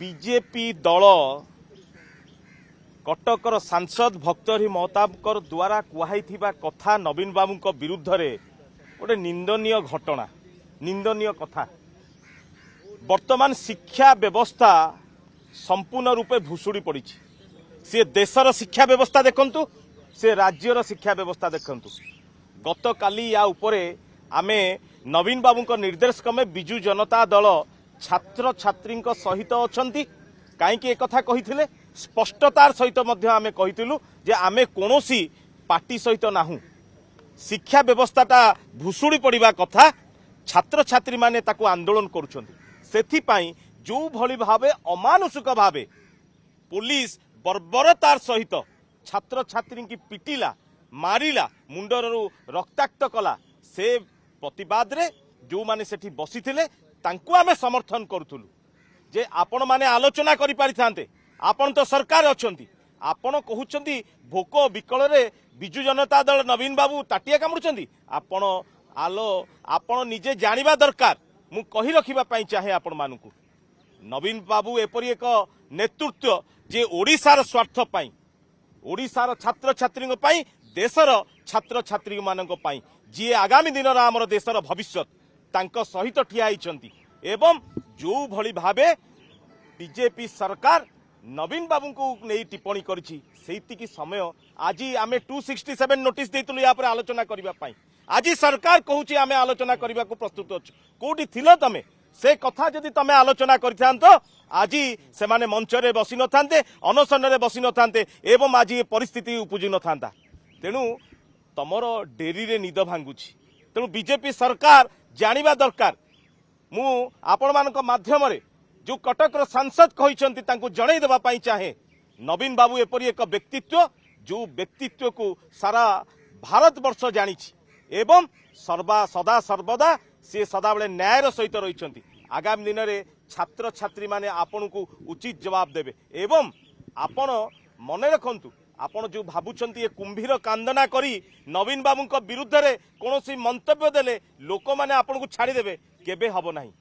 BJP दल कटकर सांसद भक्तहरी महताब द्वारा कुहाई कथा नवीन बाबू विरुद्ध में गोटे निंदनीय घटना निंदनीय कथा वर्तमान शिक्षा व्यवस्था संपूर्ण रूपे भुशुड़ी पड़ी। सी देशर शिक्षा व्यवस्था देखंतु, से राज्यर शिक्षा व्यवस्था देखंतु। गत काली या उपरे आमे नवीन बाबू निर्देश क्रमे बिजु जनता दल छात्र छात्री सहित अछंती। कहीं एक कथा कही स्पष्टतार सहित आमे कहितलु जे आमे कोनोसी पार्टी सहित नाहु। शिक्षा व्यवस्थाटा भुशुड़ी पड़िबा कथा छात्र छात्री माने ताकू आंदोलन करुछंती। सेथिपाई जो भली भावे अमानुषिक भावे पुलिस बर्बरतार सहित छात्र छात्री की पिटिला मारिला मुंडर रक्ताक्त कला से प्रतिवाद रे जो माने सेठी बसिथिले तांकू आमे समर्थन करुथुलु जे आपण माने आलोचना करि पारिथांते। आपण तो सरकार अछंती, आपण कहउछंती भोक विकल रे बिजु जनता दल नवीन बाबू ताटिया कामुछंती। आपण निजे जानिबा दरकार। मु कहि रखिबा पई चाहे आपण मानकू नवीन बाबू एपरि एक नेतृत्व जे ओडिसार स्वार्थ पई, ओडिसार छात्र छात्री पई, देशर छात्र छात्री मानक पई जी आगामी दिन आमर देशर भविष्य तांको सहित ठिया होइछंती। एवं जो भली भावे बीजेपी सरकार नवीन बाबू को नहीं टिप्पणी करिछि सेतिकी समय आज आमे 267 नोटिस देतलु या पर आलोचना करिबा पई। आज सरकार कहूची आमे आलोचना करिबा को प्रस्तुत अछि। कोठी थिलो तमे से कथा जदि तमे आलोचना करिथांतो आज से माने मंच रे बसी न थांते, अनशन रे बसी न थांते एवं आज ये परिस्थिति उपजि न थांता। तेणु तमरो डेरी रे निद भांगुछि। तेणु बीजेपी सरकार जानिबा दरकार। मु आपण मानक माध्यम रे जो कटकर सांसद कहिसंती तांको जणै देबा पई चाहे नवीन बाबू एपरि एक व्यक्तित्व जो व्यक्तित्व को सारा भारत वर्ष जानिछि एवं सदा सर्वदा से सदाबले न्यायर सहित रहिसंती। आगामी दिन में छात्र छात्री माने आपण को उचित जवाब देबे। एवं आपण मने रखंतु आपण जो भाबुछंती ये कुंभीर कांदना करी नवीन बाबू विरुद्ध रे कोनोसी मंतव्य देले लोक माने आपण को छाड़ी देबे केबे हबो नाही।